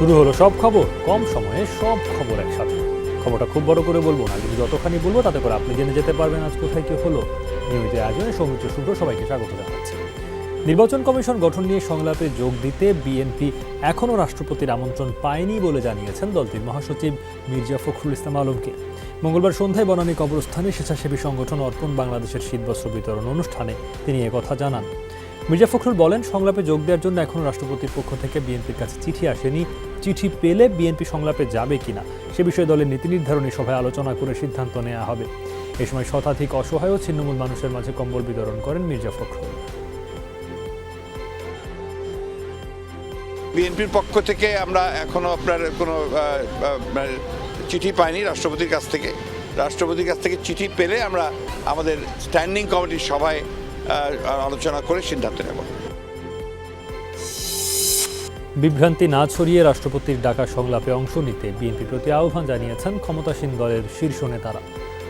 শুরু হলো সব খবর, কম সময়ে সব খবর একসাথে। খবরটা খুব বড় করে বলবো না, কিন্তু যতখানি বলবো তাতে করে আপনি জেনে যেতে পারবেন আজ কোথায় কি হলো। নিয়মিত আয়োজনে সৌমিত্র শুভ্র সবাইকে স্বাগত জানাচ্ছি। নির্বাচন কমিশন গঠন নিয়ে সংলাপে যোগ দিতে বিএনপি এখনও রাষ্ট্রপতির আমন্ত্রণ পায়নি বলে জানিয়েছেন দলটির মহাসচিব মির্জা ফখরুল ইসলাম আলমগীর। মঙ্গলবার সন্ধ্যায় বনানী কবরস্থানে স্বেচ্ছাসেবী সংগঠন অর্পণ বাংলাদেশের শীতবস্ত্র বিতরণ অনুষ্ঠানে তিনি একথা জানান। মির্জা ফখরুল বলেন, সংলাপে যোগ দেওয়ার জন্য এখনও রাষ্ট্রপতির পক্ষ থেকে বিএনপির কাছে চিঠি আসেনি। চিঠি পেলে বিএনপি সংলাপে যাবে কিনা সে বিষয়ে দলের নীতি নির্ধারণী সভায় আলোচনা করে সিদ্ধান্ত নেওয়া হবে। এ সময় শতাধিক অসহায় ও ছিন্নমূল মানুষের মাঝে কম্বল বিতরণ করেন মির্জা ফখরুল। বিএনপির পক্ষ থেকে আমরা এখনো আপনার কোনো চিঠি পাইনি রাষ্ট্রপতির কাছ থেকে। রাষ্ট্রপতির কাছ থেকে চিঠি পেলে আমরা আমাদের স্ট্যান্ডিং কমিটির সভায় আলোচনা করে সিদ্ধান্ত নেব। বিভ্রান্তি না ছড়িয়ে রাষ্ট্রপতির ডাকা সংলাপে অংশ নিতে বিএনপির প্রতি আহ্বান জানিয়েছেন ক্ষমতাসীন দলের শীর্ষ নেতারা।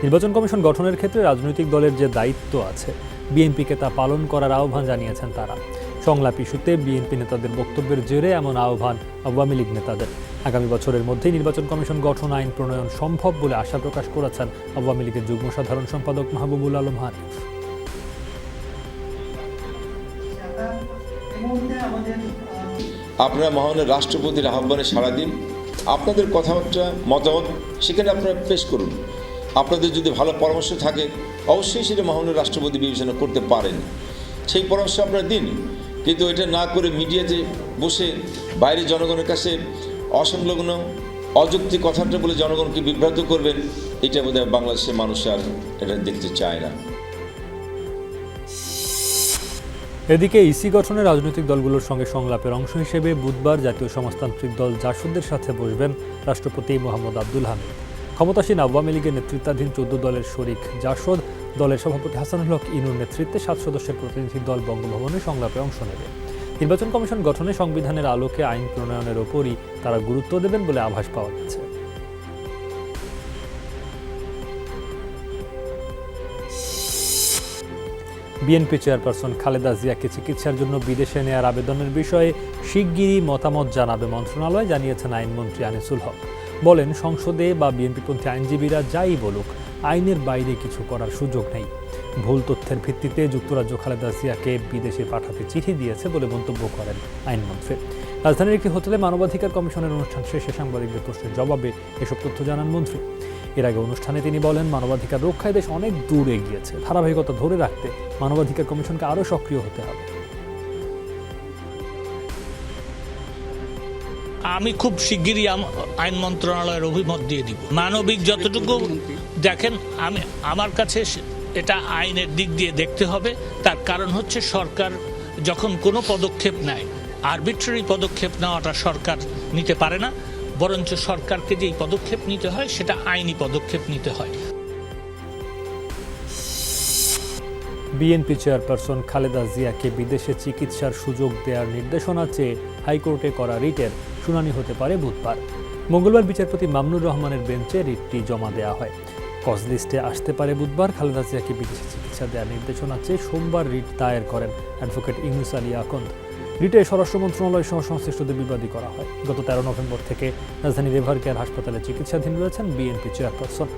নির্বাচন কমিশন গঠনের ক্ষেত্রে রাজনৈতিক দলের যে দায়িত্ব আছে, বিএনপিকে তা পালন করার আহ্বান জানিয়েছেন তারা। সংলাপ ইস্যুতে বিএনপি নেতাদের বক্তব্যের জেরে এমন আহ্বান আওয়ামী লীগ নেতাদের। আগামী বছরের মধ্যেই নির্বাচন কমিশন গঠন আইন প্রণয়ন সম্ভব বলে আশা প্রকাশ করেছেন আওয়ামী লীগের যুগ্ম সাধারণ সম্পাদক মাহবুবুল আলম হানিফ। আপনারা মহামান্য রাষ্ট্রপতির আহ্বানে সাড়া দিন, আপনাদের কথাবার্তা মতামত সেখানে আপনারা পেশ করুন। আপনাদের যদি ভালো পরামর্শ থাকে অবশ্যই সেটা মহামান্য রাষ্ট্রপতি বিবেচনা করতে পারেন, সেই পরামর্শ আপনারা দিন। কিন্তু এটা না করে মিডিয়াতে বসে বাইরে জনগণের কাছে অসংলগ্ন অযৌক্তিক কথাটা বলে জনগণকে বিভ্রান্ত করবেন, এটা বোধহয় বাংলাদেশের মানুষ আর এটা দেখতে চায় না। এদিকে ইসি গঠনে রাজনৈতিক দলগুলোর সঙ্গে সংলাপের অংশ হিসেবে বুধবার জাতীয় সমাজতান্ত্রিক দল জাসদের সাথে বসবেন রাষ্ট্রপতি মোহাম্মদ আব্দুল হামিদ। ক্ষমতাসীন আওয়ামী লীগের নেতৃত্বাধীন 14 দলের শরিক জাসদ দলের সভাপতি হাসানুল হক ইনুর নেতৃত্বে 7 সদস্যের প্রতিনিধি দল বঙ্গভবনে সংলাপে অংশ নেবে। নির্বাচন কমিশন গঠনে সংবিধানের আলোকে আইন প্রণয়নের ওপরই তারা গুরুত্ব দেবেন বলে আভাস পাওয়া গেছে। বিএনপি চেয়ারপারসন খালেদা জিয়াকে চিকিৎসার জন্য বিদেশে নেয়ার আবেদনের বিষয়ে শিগগিরই মতামত জানাবে মন্ত্রণালয়, জানিয়েছেন আইনমন্ত্রী আনিসুল হক। বলেন, সংসদে বা বিএনপিপন্থী আইনজীবীরা যাই বলুক, আইনের বাইরে কিছু করার সুযোগ নেই। ভুল তথ্যের ভিত্তিতে যুক্তরাজ্য খালেদা জিয়াকে বিদেশে পাঠাতে চিঠি দিয়েছে বলে মন্তব্য করেন আইনমন্ত্রী। রাজধানীর একটি হোটেলে মানবাধিকার কমিশনের অনুষ্ঠান শেষে সাংবাদিকদের প্রশ্নের জবাবে এসব তথ্য জানান মন্ত্রী। এর আগে অনুষ্ঠানে তিনি বলেন, মানবাধিকার রক্ষায় দেশ অনেক দূর এগিয়েছে। ধারাবাহিকতা ধরে রাখতে মানবাধিকার কমিশনকে আরও সক্রিয় হতে হবে। আমি খুব শিগগিরই আইন মন্ত্রণালয়ের অভিমত দিয়ে দিব। মানবিক যতটুকু দেখেন, আমার কাছে এটা আইনের দিক দিয়ে দেখতে হবে। তার কারণ হচ্ছে, সরকার যখন কোনো পদক্ষেপ নেয়, আরবিট্রারি পদক্ষেপ নেওয়াটা সরকার নিতে পারে না, বরঞ্চ সরকারকে যেই পদক্ষেপ নিতে হয় সেটা আইনি পদক্ষেপ নিতে হয়। বিএনপি চেয়ারপারসন খালেদা জিয়াকে বিদেশে চিকিৎসার সুযোগ দেওয়ার নির্দেশনা চেয়ে হাইকোর্টে করা রিটের শুনানি হতে পারে বুধবার। মঙ্গলবার বিচারপতি মামুনুর রহমানের বেঞ্চে রিটটি জমা দেওয়া হয়। কজ লিস্টে আসতে পারে বুধবার। খালেদা জিয়াকে বিদেশে চিকিৎসা দেওয়ার নির্দেশনা চেয়ে সোমবার রিট দায়ের করেন অ্যাডভোকেট ইউনুস আলী আকন্দ। রিটে স্বরাষ্ট্র মন্ত্রণালয় সহ সংশ্লিষ্টদের বিবাদী করা হয়। গত 13 নভেম্বর থেকে রাজধানীর এভার কেয়ার হাসপাতালে চিকিৎসাধীন রয়েছেন বিএনপি চেয়ারপারসন।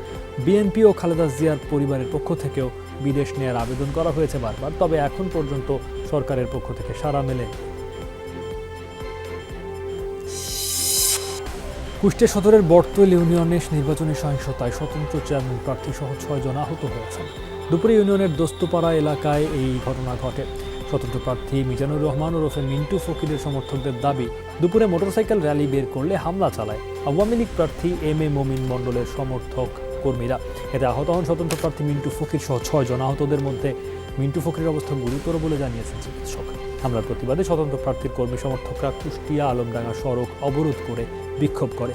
বিএনপি ও খালেদা জিয়ার পরিবারের পক্ষ থেকেও বিদেশ নেয়ার আবেদন করা হয়েছে বারবার, তবে এখন পর্যন্ত সরকারের পক্ষ থেকে সাড়া মেলে। কুষ্টিয়া সদরের বটতল ইউনিয়নে নির্বাচনী সহিংসতায় স্বতন্ত্র চেয়ারম্যান প্রার্থী সহ 6 জন আহত হয়েছেন। দুপুরে ইউনিয়নের দোস্তপাড়া এলাকায় এই ঘটনা ঘটে। স্বতন্ত্র প্রার্থী মিজানুর রহমান ওরফে মিন্টু ফকিরের সমর্থকদের দাবি, দুপুরে মোটরসাইকেল র্যালি বের করলে হামলা চালায় আওয়ামী লীগ প্রার্থী এম.এ. মমিন মণ্ডলের সমর্থক কর্মীরা। এতে আহত হন স্বতন্ত্র প্রার্থী মিন্টু ফকির সহ 6 জন। আহতদের মধ্যে মিন্টু ফকিরের অবস্থা গুরুতর বলে জানিয়েছেন চিকিৎসক। হামলার প্রতিবাদে স্বতন্ত্র প্রার্থীর কর্মী সমর্থকরা কুষ্টিয়া আলমডাঙ্গা সড়ক অবরোধ করে বিক্ষোভ করে।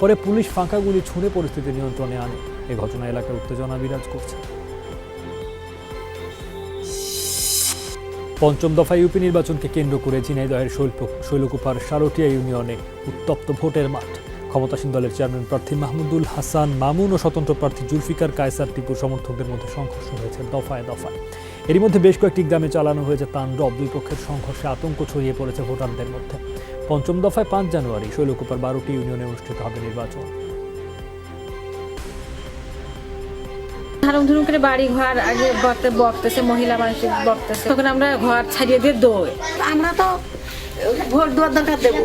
পরে পুলিশ ফাঁকা গুলি ছুঁড়ে পরিস্থিতি নিয়ন্ত্রণে আনে। এ ঘটনা এলাকায় উত্তেজনা বিরাজ করছে। পঞ্চম দফা ইউপি নির্বাচনকে কেন্দ্র করে ঝিনাইদহের শৈলকুপার সারটিয়া ইউনিয়নে উত্তপ্ত ভোটের মাঠ। ক্ষমতাসীন দলের চেয়ারম্যান প্রার্থী মাহমুদুল হাসান মামুন ও স্বতন্ত্র প্রার্থী জুলফিকার কায়সার টিপুর সমর্থকদের মধ্যে সংঘর্ষ হয়েছে দফায় দফায়। এরই মধ্যে বেশ কয়েকটি গ্রামে চালানো হয়েছে তাণ্ডব। দুই পক্ষের সংঘর্ষে আতঙ্ক ছড়িয়ে পড়েছে ভোটারদের মধ্যে। পঞ্চম দফায় 5 জানুয়ারি শৈলকুপার 12টি ইউনিয়নে অনুষ্ঠিত হবে নির্বাচন। ধরুন করে বাড়ি ঘর আগে বকতেছে, মহিলা মানুষ বকতেছে, তখন আমরা ঘর ছাড়িয়ে দিয়ে দৌড়। আমরা তো ভোট দেওয়ার দরকার দেবো,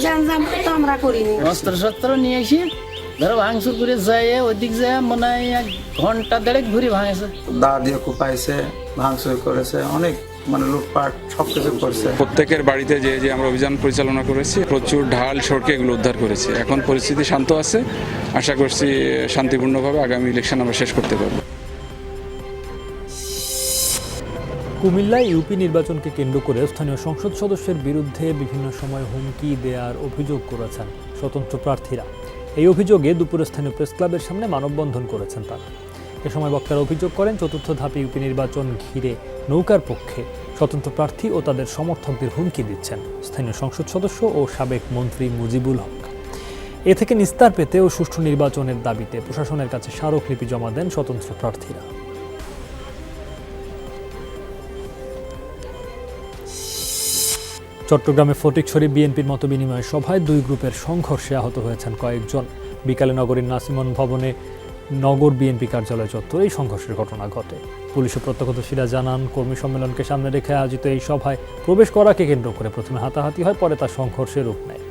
গ্যাঞ্জাম তো আমরা করিনি। অস্ত্র শস্ত্র নিয়ে এসি ধরো ভাঙচুর করে যায়, ওইদিক যায় মনে হয় 1 ঘন্টা 1.5 ঘুরি ভাঙেছে, দা দিয়ে কুপাইছে, ভাঙচুর করেছে, অনেক লুটপাট সবকিছু করছে। প্রত্যেকের বাড়িতে যে আমরা অভিযান পরিচালনা করেছি, প্রচুর ঢাল সড়কে এগুলো উদ্ধার করেছি। এখন পরিস্থিতি শান্ত আছে, আশা করছি শান্তিপূর্ণভাবে আগামী ইলেকশন আমরা শেষ করতে পারব। কুমিল্লায় ইউপি নির্বাচনকে কেন্দ্র করে স্থানীয় সংসদ সদস্যের বিরুদ্ধে বিভিন্ন সময় হুমকি দেওয়ার অভিযোগ করেছেন স্বতন্ত্র প্রার্থীরা। এই অভিযোগে দুপুরে স্থানীয় প্রেস ক্লাবের সামনে মানববন্ধন করেছেন তারা। এ সময় বক্তারা অভিযোগ করেন, চতুর্থ ধাপে ইউপি নির্বাচন ঘিরে নৌকার পক্ষে স্বতন্ত্র প্রার্থী ও তাদের সমর্থকদের হুমকি দিচ্ছেন স্থানীয় সংসদ সদস্য ও সাবেক মন্ত্রী মুজিবুল হক। এ থেকে নিস্তার পেতে ও সুষ্ঠু নির্বাচনের দাবিতে প্রশাসনের কাছে স্মারকলিপি জমা দেন স্বতন্ত্র প্রার্থীরা। চট্টগ্রামে ফটিকছড়ি বিএনপির মতবিনিময় সভায় 2 গ্রুপের সংঘর্ষে আহত হয়েছেন কয়েকজন। বিকালে নগরীর নাসিমন ভবনে নগর বিএনপি কার্যালয় চত্বরে এই সংঘর্ষের ঘটনা ঘটে। পুলিশ ও প্রত্যক্ষদর্শীরা জানান, কর্মী সম্মেলনকে সামনে রেখে আয়োজিত এই সভায় প্রবেশ করাকে কেন্দ্র করে প্রথমে হাতাহাতি হয়, পরে তা সংঘর্ষের রূপ নেয়।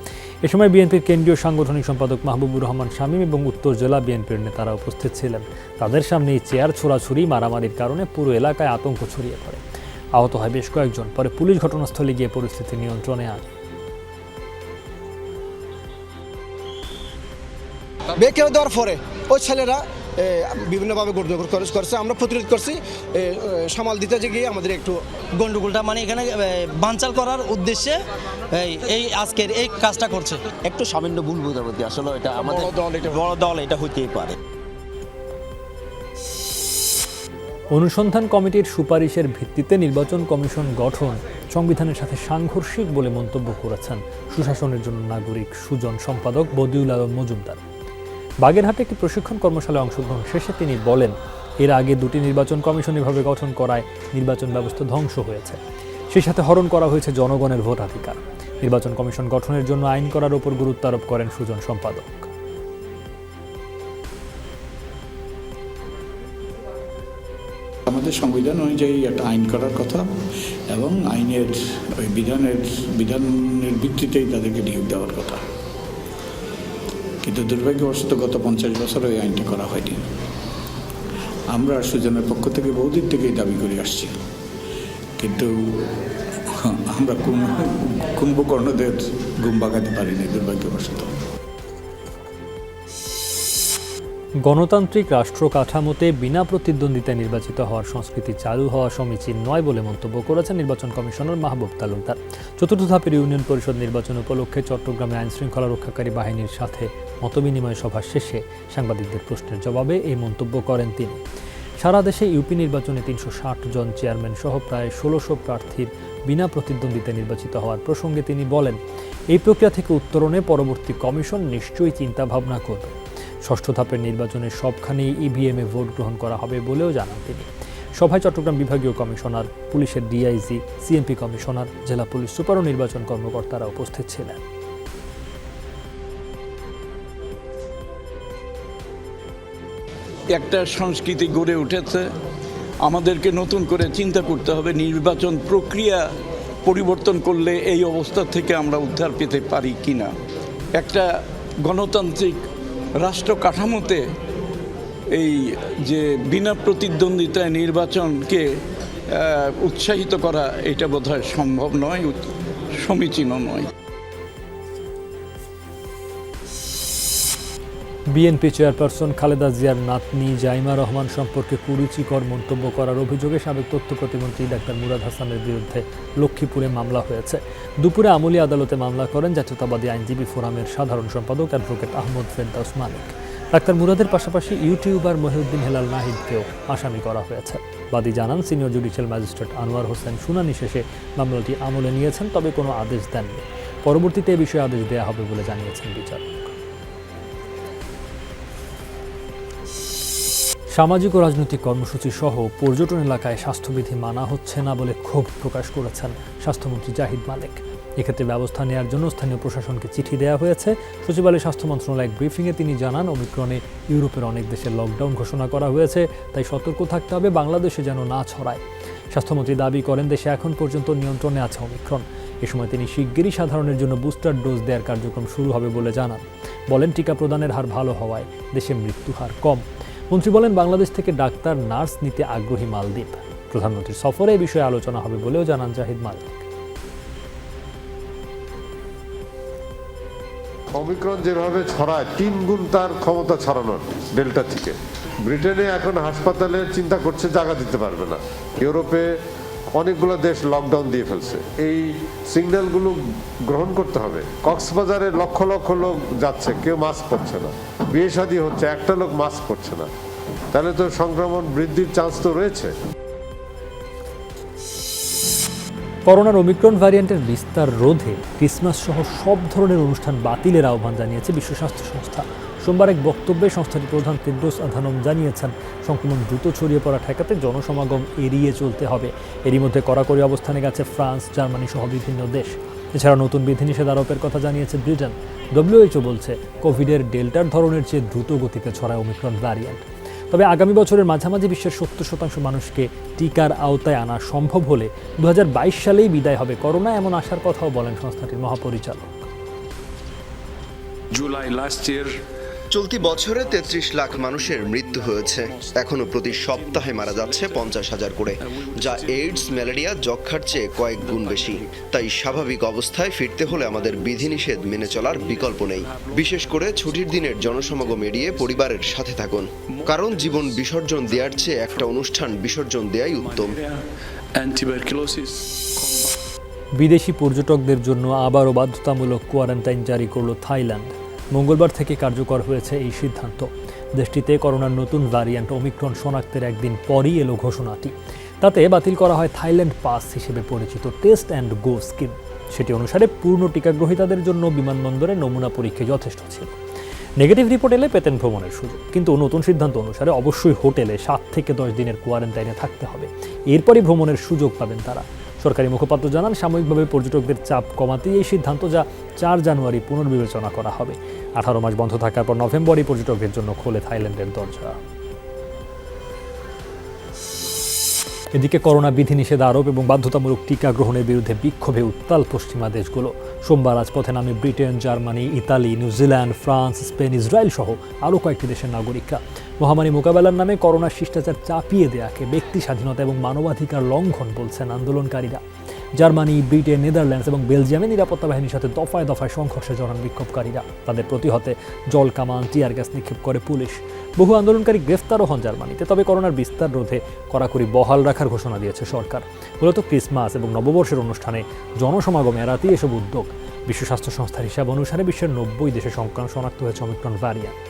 এ সময় বিএনপির কেন্দ্রীয় সাংগঠনিক সম্পাদক মাহবুবুর রহমান শামীম এবং উত্তর জেলা বিএনপির নেতারা উপস্থিত ছিলেন। তাদের সামনেই চেয়ার ছোড়াছুরি মারামারির কারণে পুরো এলাকায় আতঙ্ক ছড়িয়ে পড়ে। আহত হয় বেশ কয়েকজন। পরে পুলিশ ঘটনাস্থলে গিয়ে পরিস্থিতি নিয়ন্ত্রণে আনে। বেকেও দেওয়ার পরে ওই ছেলেরা বিভিন্নভাবে গণ্ডগোল করছে, আমরা প্রতিরোধ করছি। সামাল দিতে গিয়ে আমাদের একটু গন্ডগোলটা মানে এখানে বানচাল করার উদ্দেশ্যে এই আজকের এই কাজটা করছে। একটু সামান্য ভুল বোঝাবুঝি, আসলে এটা আমাদের বড় দল, এটা হইতেই পারে। অনুসন্ধান কমিটির সুপারিশের ভিত্তিতে নির্বাচন কমিশন গঠন সংবিধানের সাথে সাংঘর্ষিক বলে মন্তব্য করেছেন সুশাসনের জন্য নাগরিক সুজন সম্পাদক বদিউল আলম মজুমদার। বাগেরহাটে একটি প্রশিক্ষণ কর্মশালায় অংশগ্রহণ শেষে তিনি বলেন, এর আগে 2টি নির্বাচন কমিশন এভাবে গঠন করায় নির্বাচন ব্যবস্থা ধ্বংস হয়েছে, সেই সাথে হরণ করা হয়েছে জনগণের ভোটাধিকার। নির্বাচন কমিশন গঠনের জন্য আইন করার উপর গুরুত্ব আরোপ করেন সুজন সম্পাদক। আমাদের সংবিধান অনুযায়ী একটা আইন করার কথা এবং আইনের ওই বিধানের ভিত্তিতেই তাদেরকে নিয়োগ দেওয়ার কথা, কিন্তু দুর্ভাগ্যবশত গত 50 বছর ওই আইনটা করা হয়নি। আমরা সুজনের পক্ষ থেকে বহুদিন থেকেই দাবি করে আসছি, কিন্তু আমরা কুম্ভকর্ণদের ঘুম ভাঙাতে পারিনি দুর্ভাগ্যবশত। গণতান্ত্রিক রাষ্ট্র কাঠামোতে বিনা প্রতিদ্বন্দ্বিতায় নির্বাচিত হওয়ার সংস্কৃতি চালু হওয়া সমীচীন নয় বলে মন্তব্য করেছেন নির্বাচন কমিশনার মাহবুব তালুকদার। চতুর্থ ধাপের ইউনিয়ন পরিষদ নির্বাচন উপলক্ষে চট্টগ্রামে আইন শৃঙ্খলা রক্ষাকারী বাহিনীর সাথে মতবিনিময় সভা শেষে সাংবাদিকদের প্রশ্নের জবাবে এই মন্তব্য করেন তিনি। সারা দেশে ইউপি নির্বাচনে 360 জন চেয়ারম্যান সহ প্রায় 1600 প্রার্থীর বিনা প্রতিদ্বন্দ্বিতায় নির্বাচিত হওয়ার প্রসঙ্গে তিনি বলেন, এই প্রক্রিয়া থেকে উত্তরণে পরবর্তী কমিশন নিশ্চয়ই চিন্তা ভাবনা করবে। ষষ্ঠ ধাপের নির্বাচনে সবখানেই ইভিএমে ভোট গ্রহণ করা হবে বলেও জানান তিনি। সভায় চট্টগ্রাম বিভাগীয় কমিশনার, পুলিশের ডিআইজি, সিএমপি কমিশনার, জেলা পুলিশ সুপার ও নির্বাচন কর্মকর্তারা উপস্থিত ছিলেন। একটা সংস্কৃতি গড়ে উঠেছে, আমাদেরকে নতুন করে চিন্তা করতে হবে নির্বাচন প্রক্রিয়া পরিবর্তন করলে এই অবস্থা থেকে আমরা উদ্ধার পেতে পারি কিনা। একটা গণতান্ত্রিক রাষ্ট্র কাঠামোতে এই যে বিনা প্রতিদ্বন্দ্বিতায় নির্বাচনকে উৎসাহিত করা, এটা বোধহয় সম্ভব নয়, সমীচীনও নয়। বিএনপি চেয়ারপারসন খালেদা জিয়ার নাতনি জাইমা রহমান সম্পর্কে কুরুচিকর মন্তব্য করার অভিযোগে সাবেক তথ্য প্রতিমন্ত্রী ডাক্তার মুরাদ হাসানের বিরুদ্ধে লক্ষ্মীপুরে মামলা হয়েছে। দুপুরে আমলি আদালতে মামলা করেন জাতীয়তাবাদী আইনজীবী ফোরামের সাধারণ সম্পাদক অ্যাডভোকেট আহমদ ফেরদাউস মালিক। ডাক্তার মুরাদের পাশাপাশি ইউটিউবার মহিউদ্দিন হেলাল নাহিদকেও আসামি করা হয়েছে। বাদী জানান, senior judicial magistrate Anwar Hossain শুনানি শেষে মামলাটি আমলে নিয়েছেন, তবে কোনো আদেশ দেননি। পরবর্তীতে এ বিষয়ে আদেশ দেওয়া হবে বলে জানিয়েছেন বিচারক। সামাজিক ও রাজনৈতিক কর্মসূচি সহ পর্যটন এলাকায় স্বাস্থ্যবিধি মানা হচ্ছে না বলে ক্ষোভ প্রকাশ করেছেন স্বাস্থ্যমন্ত্রী জাহিদ মালেক। এক্ষেত্রে ব্যবস্থা নেওয়ার জন্য স্থানীয় প্রশাসনকে চিঠি দেওয়া হয়েছে। সচিবালয় স্বাস্থ্য মন্ত্রণালয় এক ব্রিফিংয়ে তিনি জানান, ওমিক্রনে ইউরোপের অনেক দেশে লকডাউন ঘোষণা করা হয়েছে, তাই সতর্ক থাকতে হবে বাংলাদেশে যেন না ছড়ায়। স্বাস্থ্যমন্ত্রী দাবি করেন, দেশে এখন পর্যন্ত নিয়ন্ত্রণে আছে ওমিক্রন। এ সময় তিনি শিগগিরই সাধারণের জন্য বুস্টার ডোজ দেওয়ার কার্যক্রম শুরু হবে বলে জানান। বলেন, টিকা প্রদানের হার ভালো হওয়ায় দেশে মৃত্যু হার কম। মন্ত্রী বলেন, বাংলাদেশ থেকে ডাক্তার, নার্স নিতে আগ্রহী মালদ্বীপ। প্রধানমন্ত্রীর সফরে এই বিষয়ে আলোচনা হবে বলেও জানান জাহিদ মালিক। ওমিক্রন যেভাবে ছড়ায় 3 গুণ তার ক্ষমতা ছড়ানোর ডেল্টা থেকে। ব্রিটেনে এখন হাসপাতালের চিন্তা করছে, জায়গা দিতে পারবে না। ইউরোপে অনেকগুলো দেশ লকডাউন দিয়ে ফেলছে। এই সিগন্যালগুলো গ্রহণ করতে হবে। কক্সবাজারে লক্ষ লক্ষ লোক যাচ্ছে, কেউ মাস্ক পরছে না। বিয়ে শাদী হচ্ছে, একটা লোক মাস্ক পরছে না। তাহলে তো সংক্রমণ বৃদ্ধির চান্স তো রয়েছে। করোনার ওমিক্রন ভ্যারিয়েন্টের বিস্তার রোধে ক্রিসমাস সহ সব ধরনের অনুষ্ঠান বাতিলের আহ্বান জানিয়েছে বিশ্ব স্বাস্থ্য সংস্থা। সোমবার এক বক্তব্যে সংস্থাটির প্রধান টেড্রোস আধানম জানিয়েছেন, সংক্রমণ দ্রুত ছড়িয়ে পড়া ঠেকাতে জনসমাগম এড়িয়ে চলতে হবে। এরই মধ্যে কড়াকড়ি অবস্থানে গেছে ফ্রান্স, জার্মানি সহ বিভিন্ন দেশ। এছাড়া নতুন বিধিনিষেধ আরোপের কথা জানিয়েছে ব্রিটেন। WHO বলছে, কোভিডের ডেল্টার ধরনের চেয়ে দ্রুত গতিতে ছড়ায় ওমিক্রন ভ্যারিয়েন্ট। তবে আগামী বছরের মাঝামাঝি বিশ্বের 70% মানুষকে টিকার আওতায় আনা সম্ভব হলে 2022 সালেই বিদায় হবে করোনা, এমন আশার কথাও বলেন সংস্থাটির মহাপরিচালক। জুলাই লাস্ট ইয়ার চলতি বছরে 33 লাখ মানুষের মৃত্যু হয়েছে। এখনো প্রতি সপ্তাহে মারা যাচ্ছে 50,000 করে, যা এইডস, ম্যালেরিয়া, যক্ষ্মার চেয়ে কয়েক গুণ বেশি। তাই স্বাভাবিক অবস্থায় ফিরতে হলে আমাদের বিধিনিষেধ মেনে চলার বিকল্প নেই। বিশেষ করে ছুটির দিনের জনসমাগম এড়িয়ে পরিবারের সাথে থাকুন, কারণ জীবন বিসর্জন দেওয়ার চেয়ে একটা অনুষ্ঠান বিসর্জন দেওয়াই উত্তম। বিদেশি পর্যটকদের জন্য আবারও বাধ্যতামূলক কোয়ারেন্টাইন জারি করল থাইল্যান্ড। মঙ্গলবার থেকে কার্যকর হয়েছে এই সিদ্ধান্ত। দেশটিতে করোনার নতুন ভ্যারিয়েন্ট ওমিক্রন শনাক্তের একদিন পরই এলো ঘোষণাটি। তাতে বাতিল করা হয় থাইল্যান্ড পাস হিসেবে পরিচিত টেস্ট অ্যান্ড গো স্কিম। সেটি অনুসারে পূর্ণ টিকাগ্রহীতাদের জন্য বিমানবন্দরে নমুনা পরীক্ষা যথেষ্ট ছিল। নেগেটিভ রিপোর্ট এলে পেতেন ভ্রমণের সুযোগ, কিন্তু নতুন সিদ্ধান্ত অনুসারে অবশ্যই হোটেলে 7 থেকে 10 দিনের কোয়ারেন্টাইনে থাকতে হবে। এরপরই ভ্রমণের সুযোগ পাবেন তারা। সরকারি মুখপাত্র জানান, সাময়িকভাবে পর্যটকদের চাপ কমাতেই এই সিদ্ধান্ত, যা 4 জানুয়ারি পুনর্বিবেচনা করা হবে। 18 মাস বন্ধ থাকার পর নভেম্বরই পর্যটকদের জন্য খোলে থাইল্যান্ডের দরজা। এদিকে করোনা বিধিনিষেধ আরোপ এবং বাধ্যতামূলক টিকা গ্রহণের বিরুদ্ধে বিক্ষোভে উত্তাল পশ্চিমা দেশগুলো। সোমবার রাজপথে নামে Britain, Germany, Italy, New Zealand, France, Spain, Israel সহ আরও কয়েকটি দেশের নাগরিকরা। মহামারী মোকাবেলার নামে করোনার শিষ্টাচার চাপিয়ে দেয়াকে ব্যক্তি স্বাধীনতা এবং মানবাধিকার লঙ্ঘন বলছেন আন্দোলনকারীরা। জার্মানি, ব্রিটেন, নেদারল্যান্ডস এবং বেলজিয়ামে নিরাপত্তা বাহিনীর সাথে দফায় দফায় সংঘর্ষে জড়ান বিক্ষোভকারীরা। তাদের প্রতিহতে জল কামান, টিয়ার গ্যাস নিক্ষেপ করে পুলিশ। বহু আন্দোলনকারী গ্রেফতারও হন জার্মানিতে। তবে করোনার বিস্তার রোধে কড়াকড়ি বহাল রাখার ঘোষণা দিয়েছে সরকার। মূলত ক্রিসমাস এবং নববর্ষের অনুষ্ঠানে জনসমাগম এড়াতেই এসব উদ্যোগ। বিশ্ব স্বাস্থ্য সংস্থার হিসাব অনুসারে বিশ্বের 90 দেশে সংক্রমণ শনাক্ত হয়েছে ওমিক্রন ভ্যারিয়েন্ট।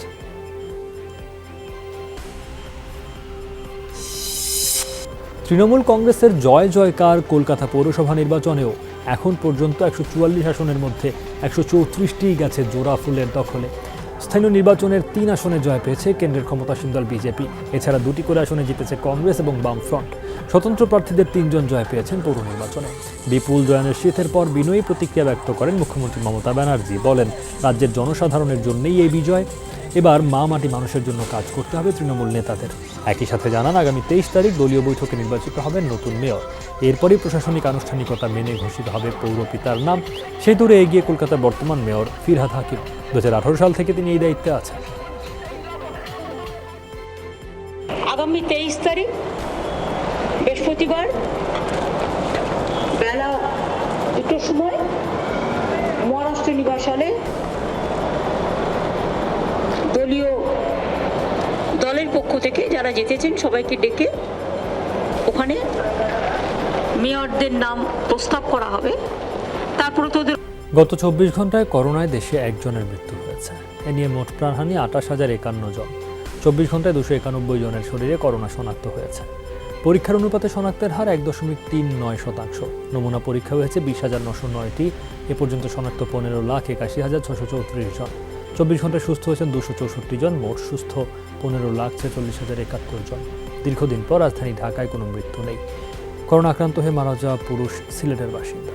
তৃণমূল কংগ্রেসের জয় জয়কার কলকাতা পৌরসভা নির্বাচনেও এখন পর্যন্ত 144 আসনের মধ্যে 134টি গেছে জোড়া ফুলের দখলে। স্থানীয় নির্বাচনের 3 আসনে জয় পেয়েছে কেন্দ্রের ক্ষমতাসীন দল বিজেপি। এছাড়া 2টি করে আসনে জিতেছে কংগ্রেস এবং বামফ্রন্ট। স্বতন্ত্র প্রার্থীদের 3 জন জয় পেয়েছেন পৌর নির্বাচনে। বিপুল জয়ানের শীতের পর বিনয়ী প্রতিক্রিয়া ব্যক্ত করেন মুখ্যমন্ত্রী মমতা ব্যানার্জি। বলেন, রাজ্যের জনসাধারণের জন্যই এই বিজয়। এবার মা মাটি মানুষের জন্য কাজ করতে হবে তৃণমূল নেতাদের। একই সাথে জানান, আগামী 23 তারিখ দলীয় বৈঠকে নির্বাচিত হবেন নতুন মেয়র। এরপরই প্রশাসনিক আনুষ্ঠানিকতা মেনে ঘোষিত হবে পৌরপিতার নাম। সেই দূরে এগিয়ে কলকাতার বর্তমান মেয়র ফিরহাদ হাকিম। 2018 সাল থেকে তিনি এই দায়িত্বে আছেন। আগামী 23 তারিখ বৃহস্পতিবার বেলা 2টার সময় মহারাষ্ট্র নিবাসালে দলের পক্ষ থেকে যারা জিতেছেন সবাইকে ডেকে ওখানে মেয়রদের নাম প্রস্তাব করা হবে। তারপরে তো গত 24 ঘন্টায় করোনায় দেশে একজনের মৃত্যু হয়েছে। এ নিয়ে মোট প্রাণহানি 28,051 জন। 24 ঘন্টায় 291 জনের শরীরে করোনা শনাক্ত হয়েছে। পরীক্ষার অনুপাতে শনাক্তের হার 1.39%। নমুনা পরীক্ষা হয়েছে 20,909টি। এ পর্যন্ত শনাক্ত 15,81,634 জন। 24 ঘন্টায় সুস্থ হয়েছেন 264 জন। মোট সুস্থ 15,46,071 জন। দীর্ঘদিন পর রাজধানী ঢাকায় কোনো মৃত্যু নেই। করোনা আক্রান্ত হয়ে মারা যাওয়া পুরুষ সিলেটের বাসিন্দা।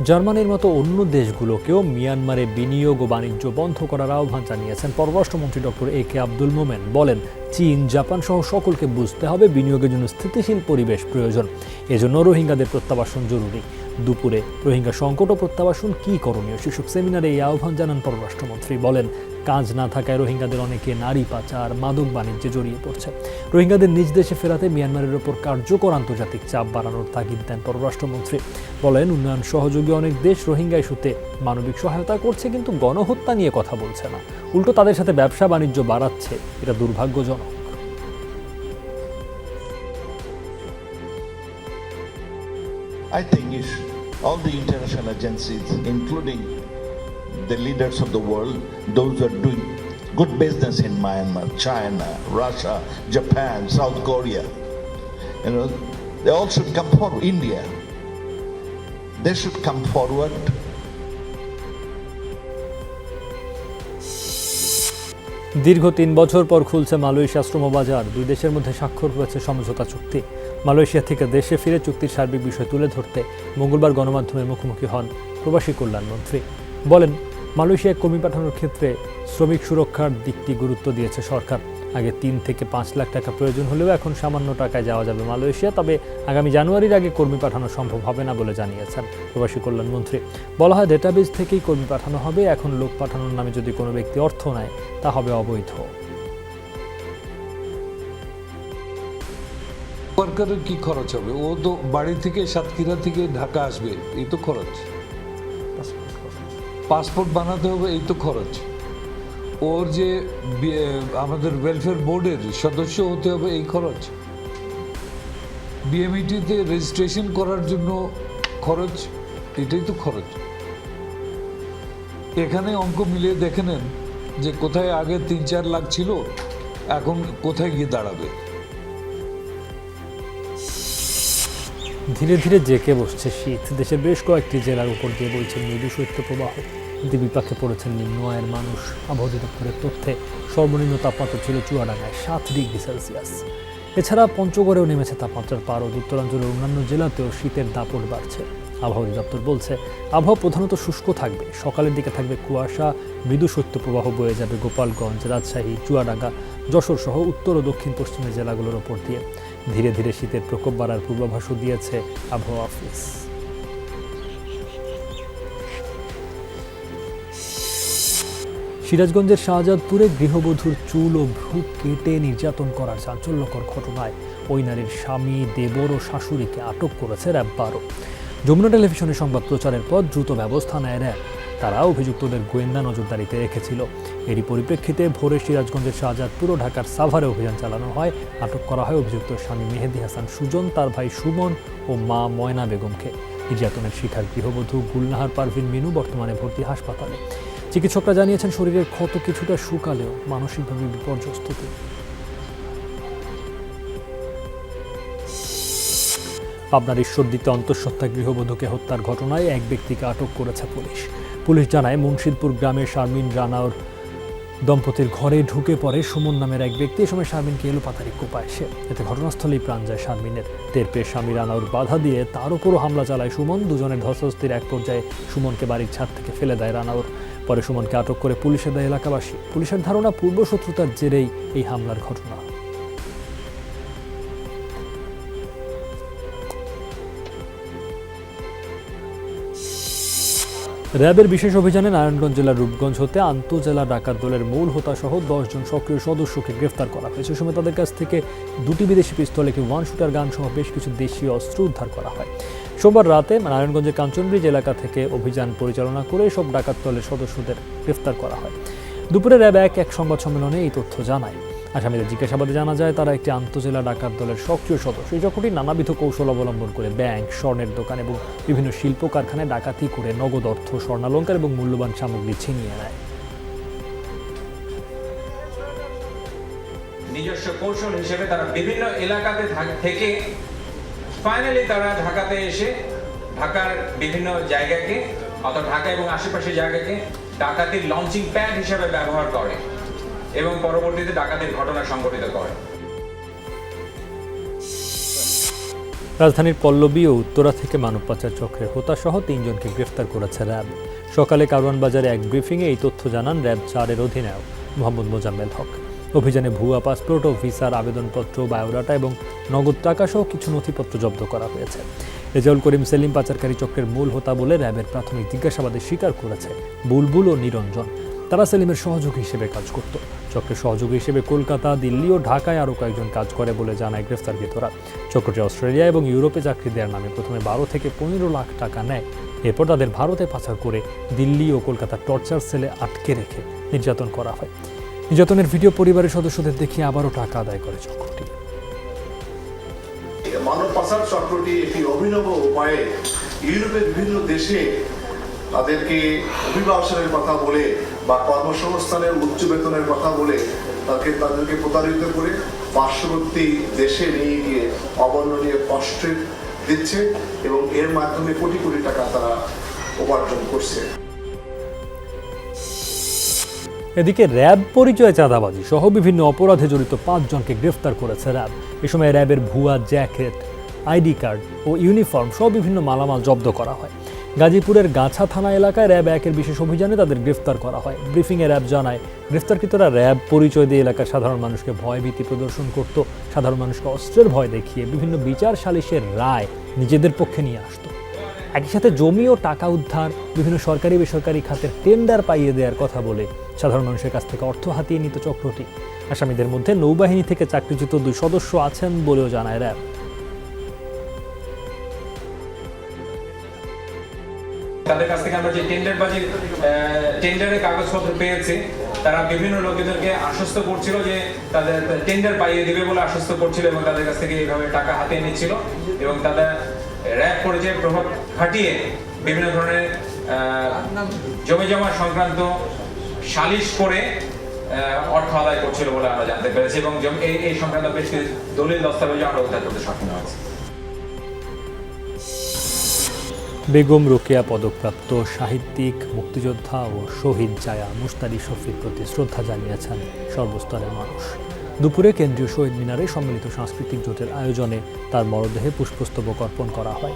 জার্মানির মতো অন্য দেশগুলোকেও মিয়ানমারে বিনিয়োগ ও বাণিজ্য বন্ধ করার আহ্বান জানিয়েছেন পররাষ্ট্রমন্ত্রী ডক্টর এ.কে আব্দুল মোমেন। বলেন, চীন, জাপান সহ সকলকে বুঝতে হবে বিনিয়োগের জন্য স্থিতিশীল পরিবেশ প্রয়োজন, এজন্য রোহিঙ্গাদের প্রত্যাবাসন জরুরি। দুপুরে রোহিঙ্গা সংকট ও প্রত্যাবাসন কী করণীয় শীর্ষক সেমিনারে এই আহ্বান জানান পররাষ্ট্রমন্ত্রী। বলেন, কাজ না থাকায় রোহিঙ্গাদের অনেকে নারী পাচার, মাদক বাণিজ্যে জড়িয়ে পড়ছে। রোহিঙ্গাদের নিজ দেশে ফেরাতে মিয়ানমারের ওপর কার্যকর আন্তর্জাতিক চাপ বাড়ানোর তাগিদ দেন পররাষ্ট্রমন্ত্রী। বলেন, উন্নয়ন সহযোগী অনেক দেশ রোহিঙ্গা ইস্যুতে মানবিক সহায়তা করছে, কিন্তু গণহত্যা নিয়ে কথা বলছে না, উল্টো তাদের সাথে ব্যবসা বাণিজ্য বাড়াচ্ছে। এটা দুর্ভাগ্যজনক। I think all the international agencies, including the leaders of the world, those who are doing good business in Myanmar, China, Russia, Japan, South Korea, they all should come forward. India, they should come forward. দীর্ঘ 3 বছর পর খুলছে Malaysia শ্রমবাজার। দুই দেশের মধ্যে স্বাক্ষর হয়েছে সমঝোতা চুক্তি। মালয়েশিয়া থেকে দেশে ফিরে চুক্তির সার্বিক বিষয় তুলে ধরতে মঙ্গলবার গণমাধ্যমের মুখোমুখি হন প্রবাসী কল্যাণমন্ত্রী। বলেন, মালয়েশিয়ায় কর্মী পাঠানোর ক্ষেত্রে শ্রমিক সুরক্ষার দিকটি গুরুত্ব দিয়েছে সরকার। আগে 3 থেকে 5 লাখ টাকা প্রয়োজন হলেও এখন সামান্য টাকায় যাওয়া যাবে মালয়েশিয়া। তবে আগামী জানুয়ারির আগে কর্মী পাঠানো সম্ভব হবে না বলে জানিয়েছেন প্রবাসী কল্যাণমন্ত্রী। বলা হয়, ডেটাবেজ থেকেই কর্মী পাঠানো হবে। এখন লোক পাঠানোর নামে যদি কোনো ব্যক্তি অর্থ নেয় তা হবে অবৈধ। সরকারের কি খরচ হবে? ও তো বাড়ি থেকে সাতক্ষীরা থেকে ঢাকা আসবে, এই তো খরচ। পাসপোর্ট বানাতে হবে, এই তো খরচ। ওর যে আমাদের ওয়েলফেয়ার বোর্ডের সদস্য হতে হবে, এই খরচ। বিএমইটিতে রেজিস্ট্রেশন করার জন্য খরচ, এটাই তো খরচ। এখানে অঙ্ক মিলিয়ে দেখে নেন যে কোথায় আগে 3-4 লাখ ছিল, এখন কোথায় গিয়ে দাঁড়াবে। ধীরে ধীরে জেঁকে বসছে শীত। দেশের বেশ কয়েকটি জেলার উপর দিয়ে বইছে মৃদু শৈত্যপ্রবাহ। কিন্তু বিপাকে পড়েছেন নিম্ন আয়ের মানুষ। আবহাওয়া অধিদপ্তরের তথ্যে সর্বনিম্ন তাপমাত্রা ছিল চুয়াডাঙ্গায় 7 ডিগ্রি সেলসিয়াস। এছাড়া পঞ্চগড়েও নেমেছে তাপমাত্রার পারদ। উত্তরাঞ্চলের অন্যান্য জেলাতেও শীতের দাপট বাড়ছে। আবহাওয়া অধিদপ্তর বলছে, আবহাওয়া প্রধানত শুষ্ক থাকবে। সকালের দিকে থাকবে কুয়াশা, মৃদু শৈত্যপ্রবাহ বয়ে যাবে গোপালগঞ্জ, রাজশাহী, চুয়াডাঙ্গা, যশোর সহ উত্তর ও দক্ষিণ পশ্চিমের জেলাগুলোর ওপর দিয়ে। ধীরে ধীরে শীতের প্রকোপ বাড়ার পূর্বাভাসও দিয়েছে আবহাওয়া অফিস। সিরাজগঞ্জের শাহজাদপুরে গৃহবধূর চুল ও ভ্রু কেটে নির্যাতন করার চাঞ্চল্যকর ঘটনায় ওই নারীর স্বামী, দেবর ও শাশুড়িকে আটক করেছে র্যাব 12। যমুনা টেলিভিশনের সংবাদ প্রচারের পর দ্রুত ব্যবস্থা নেয় র্যাব। তারা অভিযুক্তদের গোয়েন্দা নজরদারিতে রেখেছিল। এরই পরিপ্রেক্ষিতে ভোরে সিরাজগঞ্জের শাহজাদপুর ও ঢাকার সাভারে অভিযান চালানো হয়। আটক করা হয় অভিযুক্ত স্বামী মেহেদি হাসান সুজন, তার ভাই সুমন ও মা ময়না বেগমকে। নির্যাতনের শিকার গৃহবধূ গুলনাহার পারভিন মিনু বর্তমানে ভর্তি হাসপাতালে। চিকিৎসকরা জানিয়েছেন, শরীরের ক্ষত কিছুটা শুকালেও মানসিকভাবে বিপর্যস্ত তিনি। পাবনার ঈশ্বরদীতে অন্তঃসত্ত্বা গৃহবধূকে হত্যার ঘটনায় এক ব্যক্তিকে আটক করেছে পুলিশ। পুলিশ জানায়, মুন্সিদপুর গ্রামের শারমিন রানার দম্পতির ঘরে ঢুকে পড়ে সুমন নামের এক ব্যক্তি। এ সময় শারমিনকে এলোপাতাড়ি কোপায় সে। এতে ঘটনাস্থলেই প্রাণ যায় শারমিনের। টের পেয়ে স্বামী রানাউর বাধা দিয়ে তার উপরও হামলা চালায় সুমন। দুজনের ধস্তাধস্তির এক পর্যায়ে সুমনকে বাড়ির ছাদ থেকে ফেলে দেয় রানাউর। পরে সুমনকে আটক করে পুলিশে দেয় এলাকাবাসী। পুলিশের ধারণা, পূর্বশত্রুতার জেরেই এই হামলার ঘটনা। র্যাবের বিশেষ অভিযানে নারায়ণগঞ্জ জেলার রূপগঞ্জ হতে আন্তঃজেলা ডাকাত দলের মূল হোতা সহ 10 জন সক্রিয় সদস্যকে গ্রেফতার করা হয়েছে। সময় তাদের কাছ থেকে 2টি বিদেশি পিস্তল, একটি 1 শুটার গান সহ বেশ কিছু দেশীয় অস্ত্র উদ্ধার করা হয়। সোমবার রাতে নারায়ণগঞ্জের কাঞ্চনব্রিজ এলাকা থেকে অভিযান পরিচালনা করে সব ডাকাত দলের সদস্যদের গ্রেফতার করা হয়। দুপুরে র্যাব এক সংবাদ সম্মেলনে এই তথ্য জানায়। আসামিদের জিজ্ঞাসাবাদে জানা যায়, তারা একটি আন্তঃজেলা ডাকাত দলের সক্রিয় সদস্য। এই চক্রটি নানাবিধ কৌশল অবলম্বন করে ব্যাংক, স্বর্ণের দোকান এবং বিভিন্ন শিল্প কারখানায় ডাকাতি করে নগদ অর্থ, স্বর্ণালংকার এবং মূল্যবান সামগ্রী ছিনিয়ে নেয়। নিজস্ব কৌশল হিসেবে তারা বিভিন্ন এলাকাতে থেকে ফাইনালি তারা ঢাকাতে এসে ঢাকার বিভিন্ন জায়গাকে অর্থাৎ ঢাকা এবং আশেপাশের জায়গাকে ডাকাতির লঞ্চিং প্যাড হিসেবে ব্যবহার করে এবং পরবর্তীতে ডাকাতির ঘটনা সংঘটিত করে। রাজধানীর পল্লবী ও উত্তরা থেকে মানব পাচার চক্রের হোতাসহ 3 জনকে গ্রেফতার করেছে র্যাব। সকালে কারওয়ান বাজারে এক ব্রিফিংয়ে এই তথ্য জানান র্যাব 4-এর অধিনায়ক মোহাম্মদ মোজাম্মেল হক। অভিযানে ভুয়া পাসপোর্ট ও ভিসার আবেদনপত্র, বায়োডাটা এবং নগদ টাকাসহ কিছু নথিপত্র জব্দ করা হয়েছে। রেজাউল করিম সেলিম পাচারকারী চক্রের মূল হোতা বলে র্যাবের প্রাথমিক জিজ্ঞাসাবাদে স্বীকার করেছে বুলবুল ও নিরঞ্জন। তারা সেলিমের সহযোগী হিসেবে কাজ করত। চক্রের সহযোগী হিসেবে কলকাতা, দিল্লি ও ঢাকায় আরও কয়েকজন কাজ করে বলে জানায় গ্রেফতারকৃতরা। চক্রটি অস্ট্রেলিয়া এবং ইউরোপে চাকরি দেওয়ার নামে প্রথমে 12 থেকে 15 লাখ টাকা নেয়। এরপর তাদের ভারতে পাচার করে দিল্লি ও কলকাতার টর্চার সেলে আটকে রেখে নির্যাতন করা হয়। নির্যাতনের ভিডিও পরিবারের সদস্যদের দেখিয়ে আবারও টাকা আদায় করে চক্রটি। মানব পাচার চক্রটি একটি অভিনব উপায়ে ইউরোপের বিভিন্ন দেশে তাদেরকে অভিবাসনের কথা বলে বা কর্মসংস্থানের উচ্চ বেতনের কথা বলে তাদেরকে প্রতারিত করে পার্শ্ববর্তী দেশে নিয়ে গিয়ে অবর্ণনীয় কষ্ট দিচ্ছে এবং এর মাধ্যমে কোটি কোটি টাকা তারা উপার্জন করছে। এদিকে র্যাব পরিচয় চাঁদাবাজি সহ বিভিন্ন অপরাধে জড়িত 5 জনকে গ্রেফতার করেছে র্যাব। এ সময় র্যাবের ভুয়া জ্যাকেট, আইডি কার্ড ও ইউনিফর্ম সহ বিভিন্ন মালামাল জব্দ করা হয়। গাজীপুরের গাছা থানা এলাকায় র্যাব 1-এর বিশেষ অভিযানে তাদের গ্রেফতার করা হয়। ব্রিফিংয়ে র্যাব জানায়, গ্রেফতারকৃতরা র্যাব পরিচয় দিয়ে এলাকার সাধারণ মানুষকে ভয়ভীতি প্রদর্শন করত। সাধারণ মানুষকে অস্ত্রের ভয় দেখিয়ে বিভিন্ন বিচার সালিশের রায় নিজেদের পক্ষে নিয়ে আসত। একই সাথে জমি ও টাকা উদ্ধার, বিভিন্ন সরকারি বেসরকারি খাতের টেন্ডার পাইয়ে দেওয়ার কথা বলে সাধারণ মানুষের কাছ থেকে অর্থ হাতিয়ে নিত চক্রটি। আসামিদের মধ্যে নৌবাহিনী থেকে চাকরিচ্যুত 2 সদস্য আছেন বলেও জানায় র্যাব। তাদের কাছ থেকে আমরা যে টেন্ডারের কাগজপত্র পেয়েছি, তারা বিভিন্ন লোকেদেরকে আশ্বস্ত করছিল যে তাদের টেন্ডার পাইয়ে দিবে বলে আশ্বস্ত করছিল এবং তাদের কাছ থেকে এইভাবে টাকা হাতিয়ে নিচ্ছিল এবং তাদের র্যাব পরিচয় প্রভাব খাটিয়ে বিভিন্ন ধরনের জমি জমা সংক্রান্ত সালিশ করে অর্থ আদায় করছিল বলে আমরা জানতে পেরেছি এবং এই সংক্রান্ত বেশ কিছু দলিল দস্তাবেজ আমরা উদ্ধার করতে সক্ষম হয়েছি। বেগম রোকেয়া পদকপ্রাপ্ত সাহিত্যিক, মুক্তিযোদ্ধা ও শহীদ জায়া মুস্তারি শফির প্রতি শ্রদ্ধা জানিয়েছেন সর্বস্তরের মানুষ। দুপুরে কেন্দ্রীয় শহীদ মিনারে সম্মিলিত সাংস্কৃতিক জোটের আয়োজনে তার মরদেহে পুষ্পস্তবক অর্পণ করা হয়।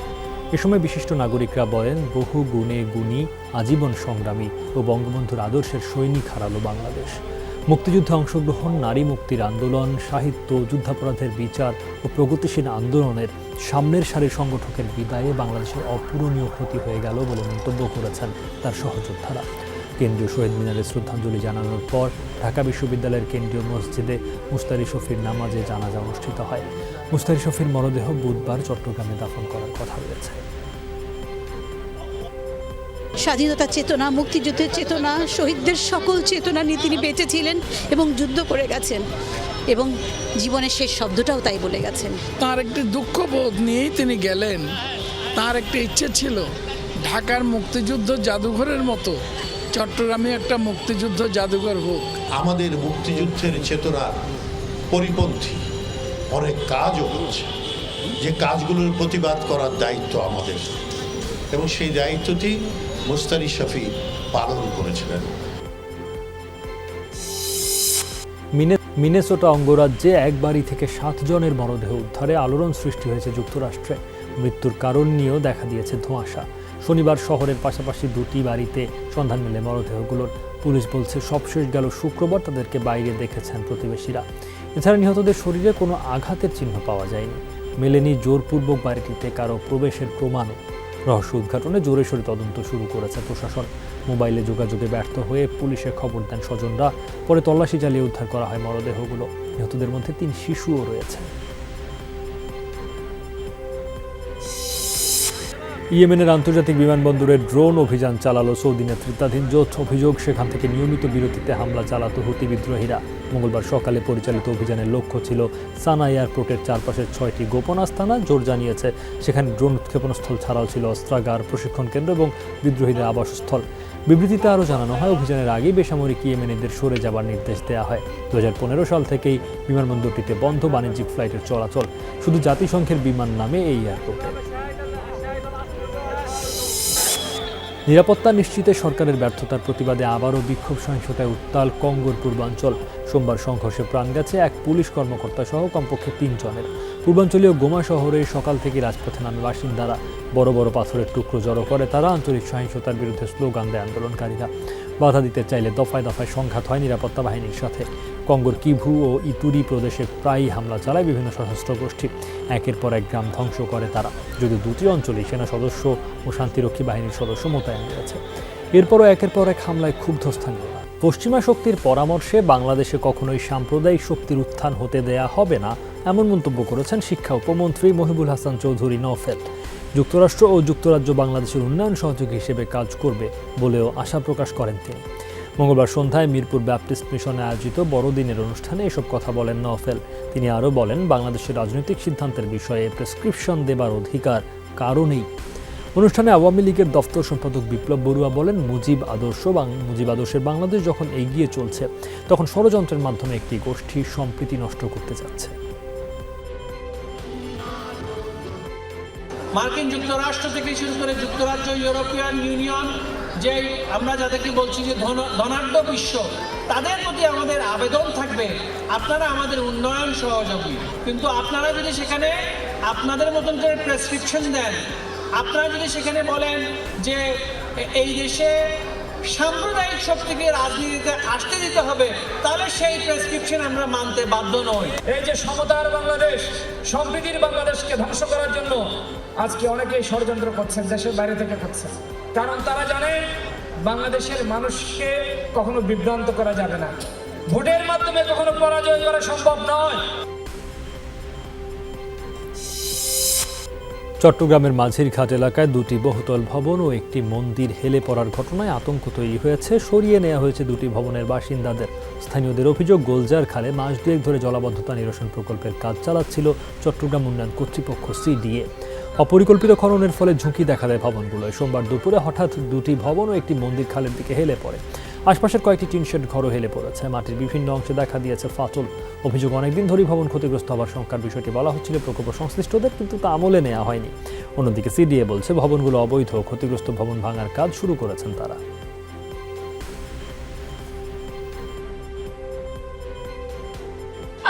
এ সময় বিশিষ্ট নাগরিকরা বলেন, বহু গুণে গুণী, আজীবন সংগ্রামী ও বঙ্গবন্ধুর আদর্শের সৈনিক হারালো বাংলাদেশ। মুক্তিযুদ্ধে অংশগ্রহণ, নারী মুক্তির আন্দোলন, সাহিত্য, যুদ্ধাপরাধের বিচার ও প্রগতিশীল আন্দোলনের সামনের সারির সংগঠকের বিদায়ে বাংলাদেশের অপূরণীয় ক্ষতি হয়ে গেল বলে মন্তব্য করেছেন তার সহযোদ্ধারা। কেন্দ্রীয় শহীদ মিনারে শ্রদ্ধাঞ্জলি জানানোর পর ঢাকা বিশ্ববিদ্যালয়ের কেন্দ্রীয় মসজিদে মুস্তারি শফির নামাজে জানাজা অনুষ্ঠিত হয়। মুস্তারি শফির মরদেহ বুধবার চট্টগ্রামে দাফন করার কথা রয়েছে। স্বাধীনতার চেতনা, মুক্তিযুদ্ধের চেতনা, শহীদদের সকল চেতনা নিয়ে তিনি বেঁচে ছিলেন এবং যুদ্ধ করে গেছেন এবং জীবনের শেষ শব্দটাও তাই বলে গেছেন। তার একটি দুঃখবোধ নিয়েই তিনি গেলেন। তার একটা ইচ্ছে ছিল ঢাকার মুক্তিযুদ্ধ জাদুঘরের মতো চট্টগ্রামে একটা মুক্তিযুদ্ধ জাদুঘর হোক। আমাদের মুক্তিযুদ্ধের চেতনার পরিপন্থী অনেক কাজও হচ্ছে, যে কাজগুলোর প্রতিবাদ করার দায়িত্ব আমাদের, এবং সেই দায়িত্বটি মুস্তারি শফি পালন করেছিলেন। মিনেসোটা অঙ্গরাজ্যে এক বাড়ি থেকে 7 জনের মরদেহ উদ্ধারে আলোড়ন সৃষ্টি হয়েছে যুক্তরাষ্ট্রে। মৃত্যুর কারণ নিয়েও দেখা দিয়েছে ধোঁয়াশা। শনিবার শহরের পাশাপাশি 2টি বাড়িতে সন্ধান মেলে মরদেহগুলোর। পুলিশ বলছে সবশেষ গেল শুক্রবার তাদেরকে বাইরে দেখেছেন প্রতিবেশীরা। এছাড়া নিহতদের শরীরে কোনো আঘাতের চিহ্ন পাওয়া যায়নি। মেলেনি জোরপূর্বক বাড়িটিতে কারো প্রবেশের প্রমাণও। রহস্য উদ্ঘাটনে জোরে সোরে তদন্ত শুরু করেছে প্রশাসন। মোবাইলে যোগাযোগে ব্যর্থ হয়ে পুলিশে খবর দেন স্বজনরা। পরে তল্লাশি চালিয়ে উদ্ধার করা হয় মরদেহগুলো। নিহতদের মধ্যে 3 শিশুও রয়েছে। ইয়েমেনের আন্তর্জাতিক বিমানবন্দরে ড্রোন অভিযান চালালো সৌদি নেতৃত্বাধীন জোট। অভিযোগ, সেখান থেকে নিয়মিত বিরতিতে হামলা চালাতো হুতি বিদ্রোহীরা। মঙ্গলবার সকালে পরিচালিত অভিযানের লক্ষ্য ছিল সানা এয়ারপোর্টের চারপাশের 6টি গোপন আস্তানা। জোট জানিয়েছে সেখানে ড্রোন উৎক্ষেপণস্থল ছাড়াও ছিল অস্ত্রাগার, প্রশিক্ষণ কেন্দ্র এবং বিদ্রোহীদের আবাসস্থল। বিবৃতিতে আরও জানানো হয়, অভিযানের আগেই বেসামরিক ইয়েমেনিদের সরে যাবার নির্দেশ দেওয়া হয়। 2015 সাল থেকেই বিমানবন্দরটিতে বন্ধ বাণিজ্যিক ফ্লাইটের চলাচল। শুধু জাতিসংঘের বিমান নামে এই এয়ারপোর্টে। নিরাপত্তা নিশ্চিতে সরকারের ব্যর্থতার প্রতিবাদে আবারও বিক্ষোভ সহিংসতায় উত্তাল কঙ্গোর পূর্বাঞ্চল। সোমবার সংঘর্ষে প্রাণ গেছে এক পুলিশ কর্মকর্তা সহ কমপক্ষে 3 জনের। পূর্বাঞ্চলীয় গোমা শহরে সকাল থেকে রাজপথে নামে বাসিন্দারা। বড় বড় পাথরের টুকরো জড়ো করে তারা। আঞ্চলিক সহিংসতার বিরুদ্ধে স্লোগান দেয় আন্দোলনকারীরা। বাধা দিতে চাইলে দফায় দফায় সংঘাত হয় নিরাপত্তা বাহিনীর সাথে। কঙ্গোর কিভু ও ইতুরি প্রদেশে প্রায়ই হামলা চালায় বিভিন্ন সশস্ত্র গোষ্ঠী। একের পর এক গ্রাম ধ্বংস করে তারা, যদিও দুটি অঞ্চলেই সেনা সদস্য ও শান্তিরক্ষী বাহিনীর সদস্য মোতায়েন রয়েছে। এরপরও একের পর এক হামলায় ক্ষুব্ধ স্থানীয়রা। পশ্চিমা শক্তির পরামর্শে বাংলাদেশে কখনোই সাম্প্রদায়িক শক্তির উত্থান হতে দেয়া হবে না, এমন মন্তব্য করেছেন শিক্ষা উপমন্ত্রী মহিবুল হাসান চৌধুরী নওফেল। যুক্তরাষ্ট্র ও যুক্তরাজ্য বাংলাদেশের উন্নয়ন সহযোগী হিসেবে কাজ করবে বলেও আশা প্রকাশ করেন তিনি। মঙ্গলবার সন্ধ্যায় মিরপুর ব্যাপটিস্ট মিশনে আয়োজিত বড়দিনের অনুষ্ঠানে এসব কথা বলেন নওফেল। তিনি আরও বলেন, বাংলাদেশের রাজনৈতিক সিদ্ধান্তের বিষয়ে প্রেসক্রিপশন দেবার অধিকার কারও নেই। অনুষ্ঠানে আওয়ামী লীগের দফতর সম্পাদক বিপ্লব বড়ুয়া বলেন, মুজিব আদর্শের বাংলাদেশ যখন এগিয়ে চলছে, তখন ষড়যন্ত্রের মাধ্যমে একটি গোষ্ঠী সম্প্রীতি নষ্ট করতে যাচ্ছে। মার্কিন যুক্তরাষ্ট্র থেকে শুরু করে যুক্তরাজ্য, ইউরোপিয়ান ইউনিয়ন, যে আমরা যাদেরকে বলছি যে ধনাঢ্য বিশ্ব, তাদের প্রতি আমাদের আবেদন থাকবে, আপনারা আমাদের উন্নয়ন সহযোগী, কিন্তু আপনারা যদি সেখানে আপনাদের মতন করে প্রেসক্রিপশন দেন, আপনারা যদি সেখানে বলেন যে এই দেশে সাম্প্রদায়িক শক্তিকে রাজনীতিতে আসতে দিতে হবে, তাহলে সেই প্রেসক্রিপশন আমরা মানতে বাধ্য নই। এই যে সমতার বাংলাদেশ, সম্প্রীতির বাংলাদেশকে ধ্বংস করার জন্য আজকে অনেকেই ষড়যন্ত্র করছেন, দেশের বাইরে থেকে করছেন, কারণ তারা জানে বাংলাদেশের মানুষকে কখনো বিভ্রান্ত করা যাবে না, ভোটের মাধ্যমে কখনো পরাজয় করা সম্ভব নয়। চট্টগ্রামের মাঝিরঘাট এলাকায় দুটি বহুতল ভবন ও একটি মন্দির হেলে পড়ার ঘটনায় আতঙ্ক তৈরি হয়েছে। সরিয়ে নেওয়া হয়েছে দুটি ভবনের বাসিন্দাদের। স্থানীয়দের অভিযোগ, গোলজার খালে মাস দুয়েক ধরে জলাবদ্ধতা নিরসন প্রকল্পের কাজ চালাচ্ছিল চট্টগ্রাম উন্নয়ন কর্তৃপক্ষ CDA। অপরিকল্পিত খননের ফলে ঝুঁকি দেখা দেয় ভবনগুলোয়। সোমবার দুপুরে হঠাৎ দুটি ভবন ও একটি মন্দির খালের দিকে হেলে পড়ে। আশপাশের কয়েকটি টিনশেড ঘরও হেলে পড়েছে। মাটির বিভিন্ন অংশে দেখা দিয়েছে ফাটল। অভিযোগ, অনেকদিন ধরেই ভবন ক্ষতিগ্রস্ত হওয়ার শঙ্কার বিষয়টি বলা হচ্ছিল প্রকল্প সংশ্লিষ্টদের, কিন্তু তা আমলে নেওয়া হয়নি। অন্যদিকে CDA বলছে ভবনগুলো অবৈধ। ক্ষতিগ্রস্ত ভবন ভাঙার কাজ শুরু করেছেন তারা।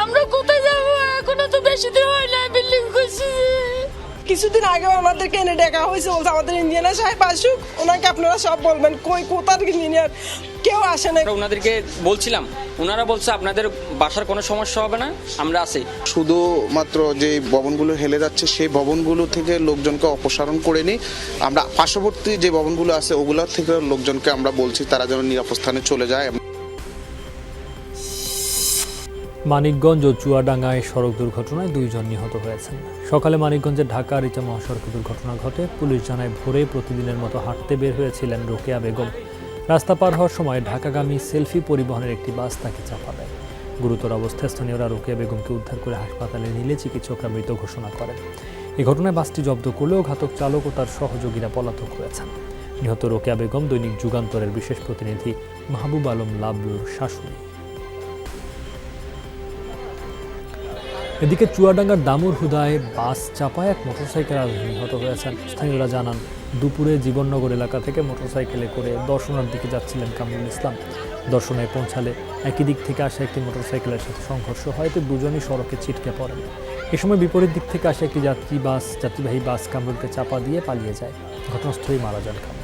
আমরা কোথায় যাবো? এখনো তো বেশি দিন হয় না বিল্ডিং করছি। কিছুদিন আগে আমাদেরকে এনে ডাকা হয়েছে, বলছে আমাদের ইঞ্জিনিয়ার সাহেব আসুক, ওনাকে আপনারা সব বলবেন। কোথার ইঞ্জিনিয়ার? কেউ আসে না। ওনাদেরকে বলছিলাম, ওনারা বলছে আপনাদের বাসার কোনো সমস্যা হবে না, আমরা আছি। শুধুমাত্র যে ভবনগুলো হেলে যাচ্ছে সেই ভবনগুলো থেকে লোকজনকে অপসারণ করে নিই। আমরা পার্শ্ববর্তী যে ভবনগুলো আছে ওগুলোর থেকে লোকজনকে আমরা বলছি তারা যেন নিরাপদ স্থানে চলে যায়। মানিকগঞ্জ ও চুয়াডাঙ্গায় সড়ক দুর্ঘটনায় 2 জন নিহত হয়েছেন। সকালে মানিকগঞ্জের ঢাকা রিচা মহাসড়কে দুর্ঘটনা ঘটে। পুলিশ জানায়, ভোরে প্রতিদিনের মতো হাঁটতে বের হয়েছিলেন রোকেয়া বেগম। রাস্তা পার হওয়ার সময় ঢাকাগামী সেলফি পরিবহনের একটি বাস তাকে চাপা দেয়। গুরুতর অবস্থায় স্থানীয়রা রোকেয়া বেগমকে উদ্ধার করে হাসপাতালে নিলে চিকিৎসকরা মৃত ঘোষণা করেন। এই ঘটনায় বাসটি জব্দ করলেও ঘাতক চালক ও তার সহযোগীরা পলাতক হয়েছেন। নিহত রোকেয়া বেগম দৈনিক যুগান্তরের বিশেষ প্রতিনিধি মাহবুব আলম লাবলুর শাশুড়ি। এদিকে চুয়াডাঙ্গার দামুর হুদায় বাস চাপায় এক মোটরসাইকেল আরোহী নিহত হয়েছেন। স্থানীয়রা জানান, দুপুরে জীবননগর এলাকা থেকে মোটরসাইকেলে করে দর্শনার দিকে যাচ্ছিলেন কামরুল ইসলাম। দর্শনায় পৌঁছালে একই দিক থেকে আসা একটি মোটরসাইকেলের সাথে সংঘর্ষ হয়। তো দুজনই সড়কে ছিটকে পড়েন। এ সময় বিপরীত দিক থেকে আসা একটি যাত্রীবাহী বাস কামরুলকে চাপা দিয়ে পালিয়ে যায়। ঘটনাস্থলেই মারা যান কামরুল।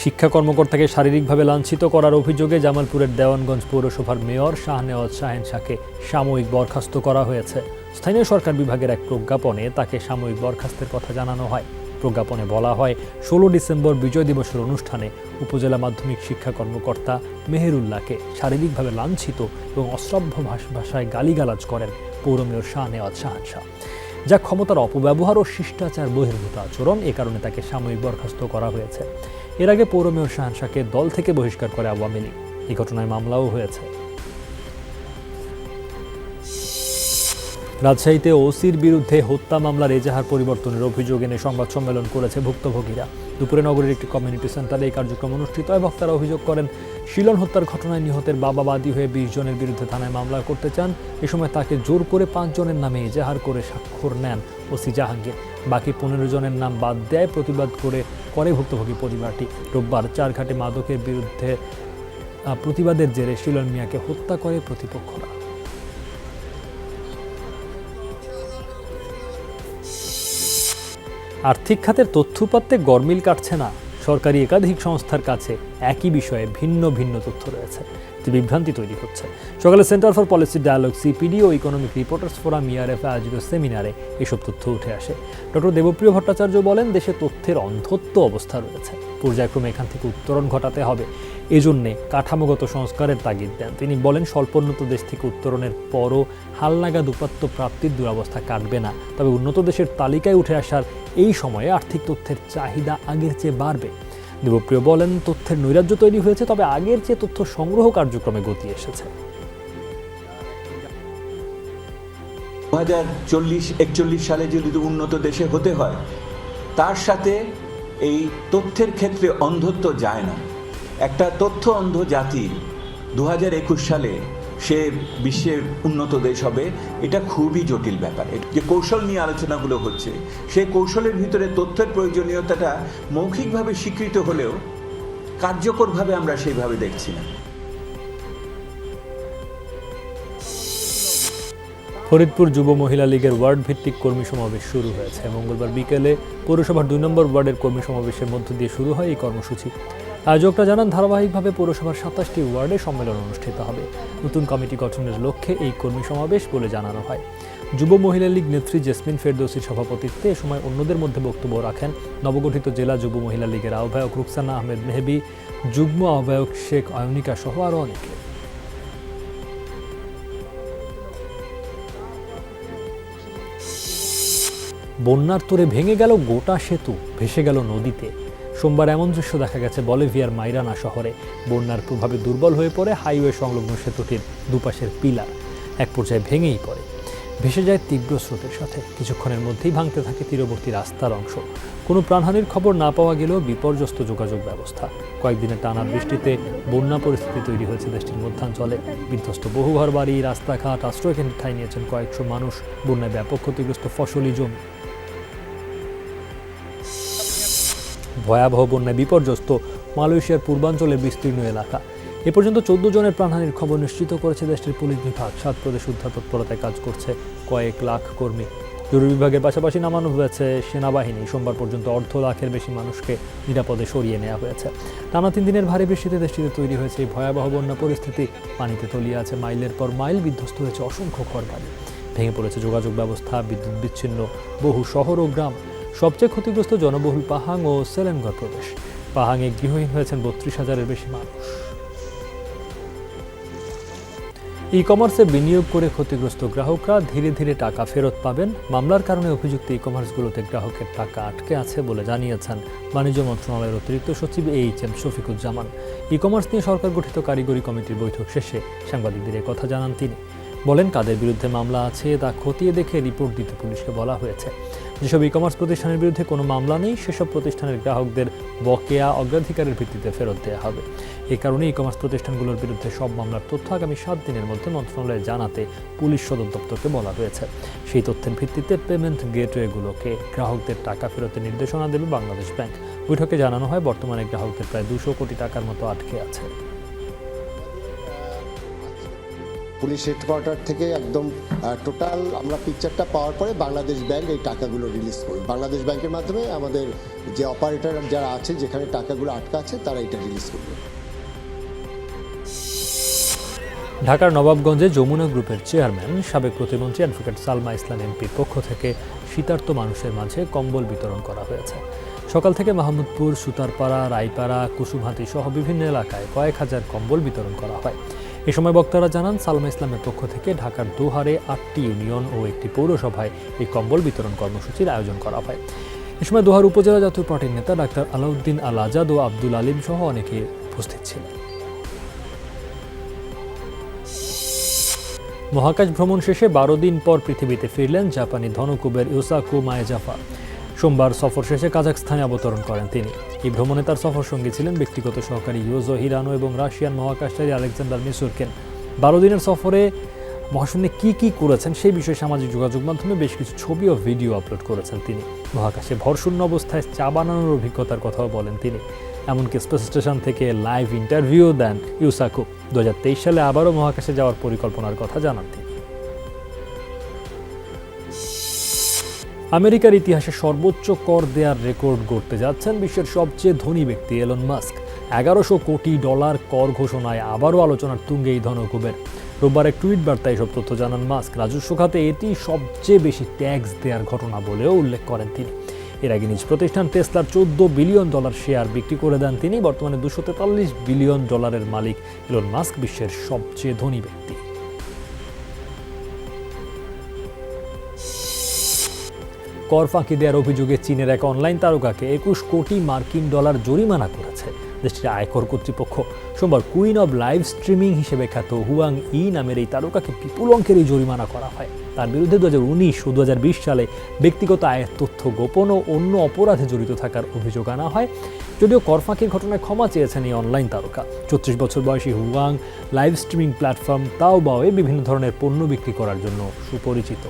শিক্ষা কর্মকর্তাকে শারীরিকভাবে লাঞ্ছিত করার অভিযোগে জামালপুরের দেওয়ানগঞ্জ পৌরসভার মেয়র শাহনেওয়াজ শাহেন শাহকে সাময়িক বরখাস্ত করা হয়েছে। স্থানীয় সরকার বিভাগের এক প্রজ্ঞাপনে তাকে সাময়িক বরখাস্তের কথা জানানো হয়। প্রজ্ঞাপনে বলা হয়, 16 ডিসেম্বর বিজয় দিবসের অনুষ্ঠানে উপজেলা মাধ্যমিক শিক্ষা কর্মকর্তা মেহেরুল্লাহকে শারীরিকভাবে লাঞ্ছিত এবং অশ্রাব্য ভাষায় গালিগালাজ করেন পৌর মেয়র শাহনেওয়াজ শাহেন শাহ, যা ক্ষমতার অপব্যবহার ও শিষ্টাচার বহির্ভূত আচরণ। এ কারণে তাকে সাময়িক বরখাস্ত করা হয়েছে। এর আগে পৌর মেয়র শাহেন শাহকে দল থেকে বহিষ্কার করে আওয়ামী লীগ। এই ঘটনায় মামলাও হয়েছে। রাজশাহীতে ওসির বিরুদ্ধে হত্যা মামলার এজাহার পরিবর্তনের অভিযোগ এনে সংবাদ সম্মেলন করেছে ভুক্তভোগীরা। দুপুরে নগরের একটি কমিউনিটি সেন্টারে এই কার্যক্রম অনুষ্ঠিত হয়। বক্তারা অভিযোগ করেন, শিলন হত্যার ঘটনায় নিহতের বাবা বাদী হয়ে 20 জনের বিরুদ্ধে থানায় মামলা করতে চান। এ সময় তাকে জোর করে 5 জনের নামে এজাহার করে স্বাক্ষর নেন ওসি জাহাঙ্গীর। বাকি 15 জনের নাম বাদ দেয় প্রতিবাদ করে ভুক্তভোগী পরিবারটি। রোববার চারঘাটে মাদকের বিরুদ্ধে প্রতিবাদের জেরে শিলন মিয়াকে হত্যা করে প্রতিপক্ষরা। আর্থিক খাতের তথ্য উপাত্তে গরমিল কাটছে না। সরকারি একাধিক সংস্থার কাছে একই বিষয়ে ভিন্ন ভিন্ন তথ্য রয়েছে, বিভ্রান্তি তৈরি হচ্ছে। সকালে Centre for Policy Dialogue CPD ও ইকোনমিক রিপোর্টার্স ফোরাম ইআরএফ আয়োজিত সেমিনারে এসব তথ্য উঠে আসে। ডক্টর দেবপ্রিয় ভট্টাচার্য বলেন, দেশে তথ্যের অন্ধত্ব অবস্থা রয়েছে, পর্যায়ক্রমে এখান থেকে উত্তরণ ঘটাতে হবে, এজন্যে কাঠামোগত সংস্কারের তাগিদ দেন তিনি। বলেন, স্বল্পোন্নত দেশ থেকে উত্তরণের পরও হালনাগাদ উপাত্ত প্রাপ্তির দুরবস্থা কাটবে না, তবে উন্নত দেশের তালিকায় উঠে আসার এই সময়ে আর্থিক তথ্যের চাহিদা আগের চেয়ে বাড়বে। দেবপ্রিয় বলেন, তথ্যের নৈরাজ্য তৈরি হয়েছে, তবে আগের চেয়ে তথ্য সংগ্রহ কার্যক্রমে গতি এসেছে। 2040-41 সালে যদি উন্নত দেশে হতে হয়, তার সাথে এই তথ্যের ক্ষেত্রে অন্ধত্ব যায় না। একটা তথ্য অন্ধ জাতি 2021 সালে সে বিশ্বের উন্নত দেশ হবে, এটা খুবই জটিল ব্যাপার। যে কৌশল নিয়ে আলোচনাগুলো হচ্ছে, সেই কৌশলের ভিতরে তথ্যের প্রয়োজনীয়তাটা মৌখিকভাবে স্বীকৃত হলেও কার্যকরভাবে আমরা সেইভাবে দেখছি না। ফরিদপুর যুব মহিলা লীগের ওয়ার্ড ভিত্তিক কর্মী সমাবেশ শুরু হয়েছে। মঙ্গলবার বিকেলে পৌরসভার 2 নম্বর ওয়ার্ডের কর্মী সমাবেশের মধ্য দিয়ে শুরু হয় এই কর্মসূচি। আয়োজকরা জানান, ধারাবাহিকভাবে পৌরসভার 27টি ওয়ার্ডে সম্মেলন অনুষ্ঠিত হবে। নতুন কমিটি গঠনের লক্ষ্যে এই কর্মী সমাবেশ বলে জানানো হয়। যুব মহিলা লীগ নেত্রী জেসমিন ফেরদৌসির সভাপতিত্বে এ সময় অন্যদের মধ্যে বক্তব্য রাখেন নবগঠিত জেলা যুব মহিলা লীগের আহ্বায়ক রুকসানা আহমেদ মেহবি, যুগ্ম আহ্বায়ক শেখ আয়নিকা সহ আরও অনেকে। বন্যার তোরে ভেঙে গেল গোটা সেতু, ভেসে গেল নদীতে। সোমবার এমন দৃশ্য দেখা গেছে বলিভিয়ার মাইরানা শহরে। বন্যার প্রভাবে দুর্বল হয়ে পড়ে হাইওয়ে সংলগ্ন সেতুটির দুপাশের পিলার, এক পর্যায়ে ভেঙেই পড়ে, ভেসে যায় তীব্র স্রোতের সাথে। কিছুক্ষণের মধ্যেই ভাঙতে থাকে তীরবর্তী রাস্তার অংশ। কোনো প্রাণহানির খবর না পাওয়া গেলেও বিপর্যস্ত যোগাযোগ ব্যবস্থা। কয়েকদিনের টানা বৃষ্টিতে বন্যা পরিস্থিতি তৈরি হয়েছে দেশটির মধ্যাঞ্চলে। বিধ্বস্ত বহু ঘরবাড়ি, রাস্তাঘাট, আশ্রয়কেন্দ্রে ঠাঁই নিয়েছেন কয়েকশো মানুষ। বন্যায় ব্যাপক ক্ষতিগ্রস্ত ফসলি জমি। ভয়াবহ বন্যায় বিপর্যস্ত মালয়েশিয়ার পূর্বাঞ্চলের বিস্তীর্ণ এলাকা। এ পর্যন্ত 14 জনের প্রাণহানির খবর নিশ্চিত করেছে দেশটির পুলিশ বিভাগ। 7 প্রদেশে উদ্ধার তৎপরতায় কাজ করছে কয়েক লাখ কর্মী। জরুরি বিভাগের পাশাপাশি নামানো হয়েছে সেনাবাহিনী। সোমবার পর্যন্ত 1.5 লাখের বেশি মানুষকে নিরাপদে সরিয়ে নেওয়া হয়েছে। টানা 3 দিনের ভারী বৃষ্টিতে দেশটিতে তৈরি হয়েছে এই ভয়াবহ বন্যা পরিস্থিতি। পানিতে তলিয়ে আছে মাইলের পর মাইল, বিধ্বস্ত হয়েছে অসংখ্য ঘরবাড়ি, ভেঙে পড়েছে যোগাযোগ ব্যবস্থা, বিদ্যুৎ বিচ্ছিন্ন বহু শহর ও গ্রাম। সবচেয়ে ক্ষতিগ্রস্ত জনবহুল পাহাং ও সেলেনগড় প্রদেশ। পাহাংয়ে গৃহহীন হয়েছেন 32,000-এর বেশি মানুষ। ই কমার্সে বিনিয়োগ করে ক্ষতিগ্রস্ত গ্রাহকরা ধীরে ধীরে টাকা ফেরত পাবেন। মামলার কারণে অভিযুক্ত ই কমার্সগুলোতে গ্রাহকের টাকা আটকে আছে বলে জানিয়েছেন বাণিজ্য মন্ত্রণালয়ের অতিরিক্ত সচিব এইচ.এম. শফিকুজ্জামান। ই কমার্স নিয়ে সরকার গঠিত কারিগরি কমিটির বৈঠক শেষে সাংবাদিকদের কথা জানান তিনি। বলেন, কাদের বিরুদ্ধে মামলা আছে তা খতিয়ে দেখে রিপোর্ট দিতে পুলিশকে বলা হয়েছে। যেসব ই কমার্স প্রতিষ্ঠানের বিরুদ্ধে কোনো মামলা নেই, সেসব প্রতিষ্ঠানের গ্রাহকদের বকেয়া অগ্রাধিকারের ভিত্তিতে ফেরত দেওয়া হবে। এই কারণে ই কমার্স প্রতিষ্ঠানগুলোর বিরুদ্ধে সব মামলার তথ্য আগামী 7 দিনের মধ্যে মন্ত্রণালয়ে জানাতে পুলিশ সদর দপ্তরকে বলা হয়েছে। সেই তথ্যের ভিত্তিতে পেমেন্ট গেটওয়েগুলোকে গ্রাহকদের টাকা ফেরতের নির্দেশনা দেবে বাংলাদেশ ব্যাংক। বৈঠকে জানানো হয়, বর্তমানে গ্রাহকদের প্রায় 200 কোটি টাকার মতো আটকে আছে। পুলিশ হেডকোয়ার্টার থেকে একদম টোটাল আমরা পিকচারটা পাওয়ার পরে বাংলাদেশ ব্যাংক এই টাকাগুলো রিলিজ করবে। বাংলাদেশ ব্যাংকের মাধ্যমে আমাদের যে অপারেটর যারা আছে, যেখানে টাকাগুলো আটকা আছে, তারা এটা রিলিজ করবে। ঢাকার নবাবগঞ্জে যমুনা গ্রুপের চেয়ারম্যান সাবেক প্রতিমন্ত্রী অ্যাডভোকেট সালমা ইসলাম এমপির পক্ষ থেকে শীতার্ত মানুষের মাঝে কম্বল বিতরণ করা হয়েছে। সকাল থেকে মাহমুদপুর, সুতারপাড়া, রায়পাড়া, কুসুমহাটি সহ বিভিন্ন এলাকায় কয়েক হাজার কম্বল বিতরণ করা হয়। এ সময় বক্তারা জানান, সালমা ইসলামের পক্ষ থেকে ঢাকার দোহারে 8টি ইউনিয়ন ও একটি পৌরসভায় এই কম্বল বিতরণ কর্মসূচির আয়োজন করা হয়। এ সময় দোহার উপজেলা জাতীয় পার্টির নেতা ডাক্তার আলাউদ্দিন আল আজাদ ও আব্দুল আলিম সহ অনেকে উপস্থিত ছিলেন। মহাকাশ ভ্রমণ শেষে 12 দিন পর পৃথিবীতে ফিরলেন জাপানি ধনকুবের ইউসাকু মায়েজাফা। সোমবার সফর শেষে কাজাখস্তানে অবতরণ করেন তিনি। এই ভ্রমণে তার সফর সঙ্গী ছিলেন ব্যক্তিগত সহকারী ইউজো হিরানো এবং রাশিয়ান মহাকাশচারী আলেকজান্ডার মিসুরকেন। 12 দিনের সফরে মহাশূন্যে কি করেছেন সেই বিষয়ে সামাজিক যোগাযোগ মাধ্যমে বেশ কিছু ছবি ও ভিডিও আপলোড করেছেন তিনি। মহাকাশে ভরশূন্য অবস্থায় চা বানানোর অভিজ্ঞতার কথাও বলেন তিনি। এমনকি স্পেস স্টেশন থেকে লাইভ ইন্টারভিউ দেন ইউসাকু। 2023 সালে আবারও মহাকাশে যাওয়ার পরিকল্পনার কথা জানান তিনি। আমেরিকার ইতিহাসে সর্বোচ্চ কর দেওয়ার রেকর্ড গড়তে যাচ্ছেন বিশ্বের সবচেয়ে ধনী ব্যক্তি এলন মাস্ক। $1100 কোটি কর ঘোষণায় আবারও আলোচনার তুঙ্গে এই ধনকুবের। রোববার এক টুইট বার্তায় এসব তথ্য জানান মাস্ক। রাজস্ব খাতে এটি সবচেয়ে বেশি ট্যাক্স দেওয়ার ঘটনা বলেও উল্লেখ করেন তিনি। এর আগে নিজ প্রতিষ্ঠান টেসলার $14 বিলিয়ন শেয়ার বিক্রি করে দেন তিনি। বর্তমানে $243 বিলিয়ন মালিক এলন মাস্ক বিশ্বের সবচেয়ে ধনী ব্যক্তি। কর ফাঁকি দেওয়ার অভিযোগে চীনের এক অনলাইন তারকাকে $21 কোটি জরিমানা করেছে দেশটির আয়কর কর্তৃপক্ষ। সোমবার কুইন অব লাইভ স্ট্রিমিং হিসেবে খ্যাত হুয়াং ই নামের এই তারকাকে বিপুল অঙ্কের এই জরিমানা করা হয়। তার বিরুদ্ধে 2019 ও 2020 সালে ব্যক্তিগত আয়ের তথ্য গোপন ও অন্য অপরাধে জড়িত থাকার অভিযোগ আনা হয়। যদিও কর ফাঁকির ঘটনায় ক্ষমা চেয়েছেন এই অনলাইন তারকা। 34 বছর বয়সী হুয়াং লাইভ স্ট্রিমিং প্ল্যাটফর্ম তাওবাওয়ে বিভিন্ন ধরনের পণ্য বিক্রি করার জন্য সুপরিচিত।